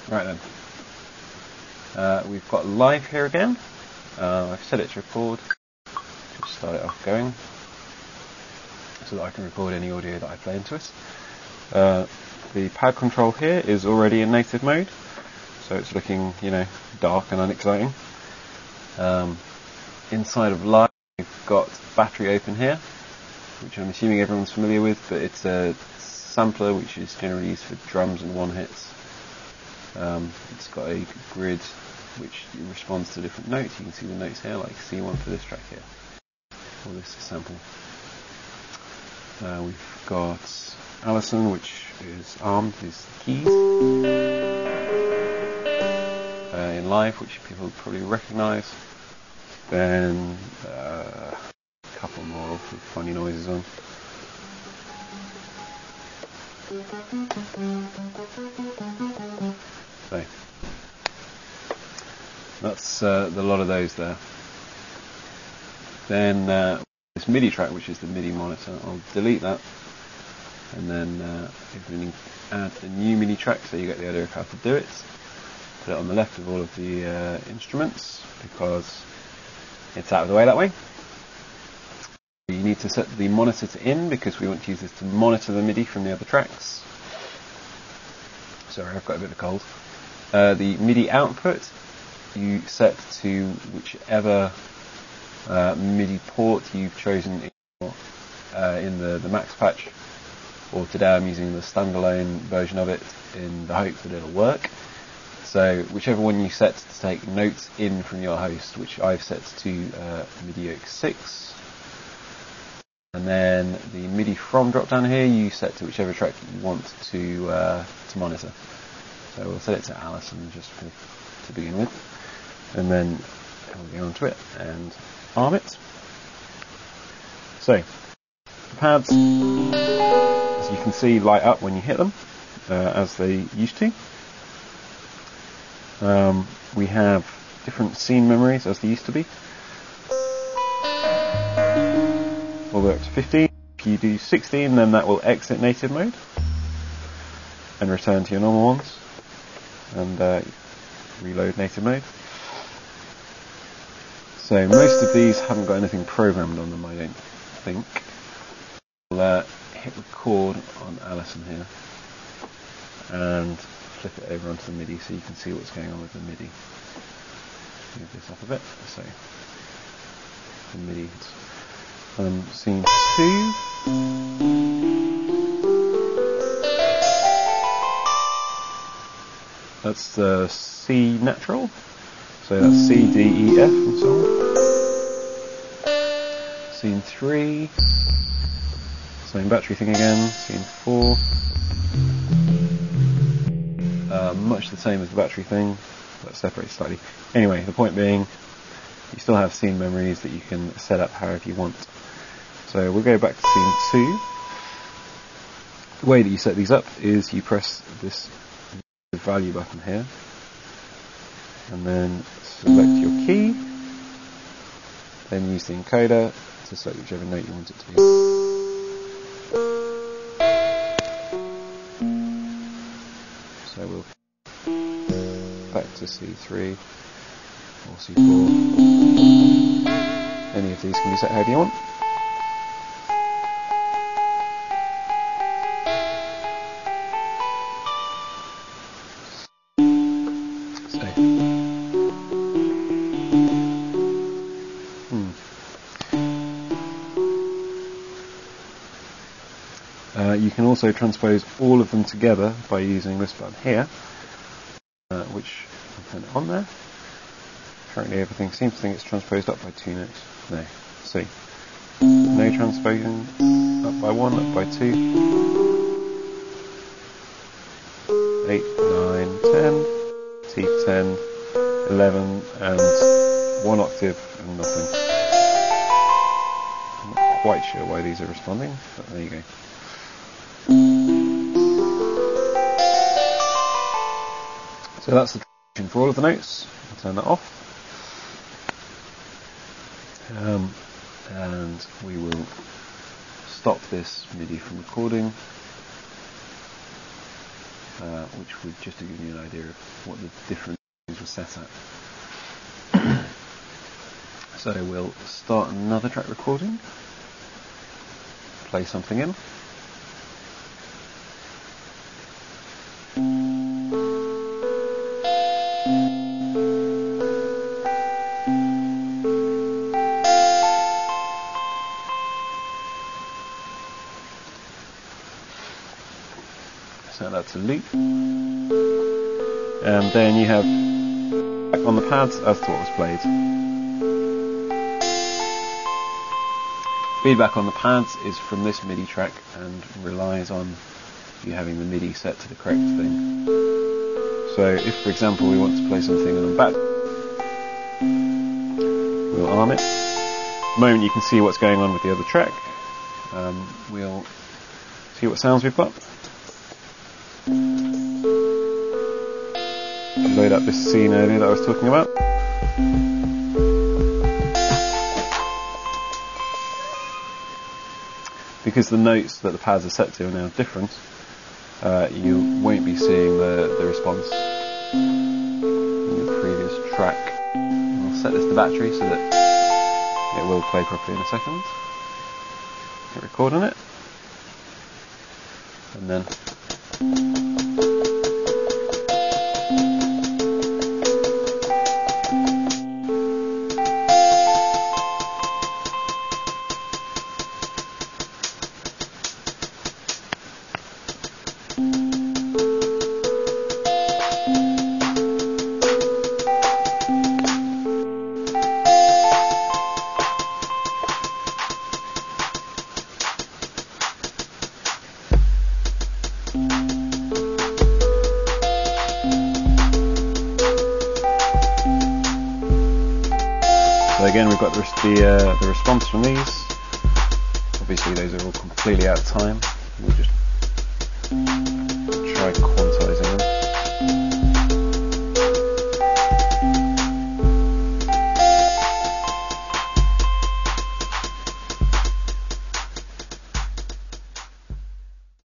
Right then, we've got live here again. I've set it to record. Just start it off going, so that I can record any audio that I play into it. The pad control here is already in native mode, so it's looking, dark and unexciting. Inside of live, we've got battery open here, which I'm assuming everyone's familiar with, but it's a sampler which is generally used for drums and one-hits. It's got a grid which responds to different notes. You can see the notes here, like C1 for this track here, or this sample. We've got Allison, which is armed, is the keys. In live, which people probably recognise. Then a couple more with funny noises on. So that's the lot of those there. Then this MIDI track, which is the MIDI monitor, I'll delete that, and then add a new MIDI track so you get the idea of how to do it. Put it on the left of all of the instruments because it's out of the way that way. You need to set the monitor to in because we want to use this to monitor the MIDI from the other tracks. Sorry, I've got a bit of a cold. The MIDI output you set to whichever MIDI port you've chosen in the max patch, or today I'm using the standalone version of it in the hope that it'll work. So whichever one you set to take notes in from your host, which I've set to MIDI 6. And then the MIDI from drop down here you set to whichever track you want to monitor. So we'll set it to Allison just to begin with, and then we'll go onto it and arm it. So the pads, as you can see, light up when you hit them, as they used to. We have different scene memories as they used to be, all the way up to 15. If you do 16, then that will exit native mode and return to your normal ones, and reload native mode. So most of these haven't got anything programmed on them, I don't think. I'll hit record on Allison here and flip it over onto the MIDI so you can see what's going on with the MIDI. Move this up a bit. So the MIDI, scene 2. That's the C natural. So that's C, D, E, F, and so on. Scene 3. Same battery thing again. Scene 4. Much the same as the battery thing, but separated slightly. Anyway, the point being, you still have scene memories that you can set up however you want. So we'll go back to scene 2. The way that you set these up is you press this value button here, and then select your key, then use the encoder to select whichever note you want it to be. So we'll back to C3 or C4. Any of these can be set however you want. You can also transpose all of them together by using this button here, which I'll turn it on there. Currently everything seems to think it's transposed up by 2 notes. No. See. No transposing. Up by 1, up by 2. 8, 9, 10. T10, 11, and 1 octave and nothing. I'm not quite sure why these are responding, but there you go. So that's the transition for all of the notes. I'll turn that off. And we will stop this MIDI from recording. which would just to give you an idea of what the different values were set at. So we'll start another track recording, play something in. Set that to loop, and then you have back on the pads as to what was played. Feedback on the pads is from this MIDI track and relies on you having the MIDI set to the correct thing. So if, for example, we want to play something on the back, we'll arm it. At the moment you can see what's going on with the other track. We'll see what sounds we've got. Load up this scene earlier that I was talking about. Because the notes that the pads are set to are now different, you won't be seeing the response in the previous track. I'll set this to battery so that it will play properly in a second. Hit record on it, and then so again, we've got the response from these. Obviously, those are all completely out of time. We'll just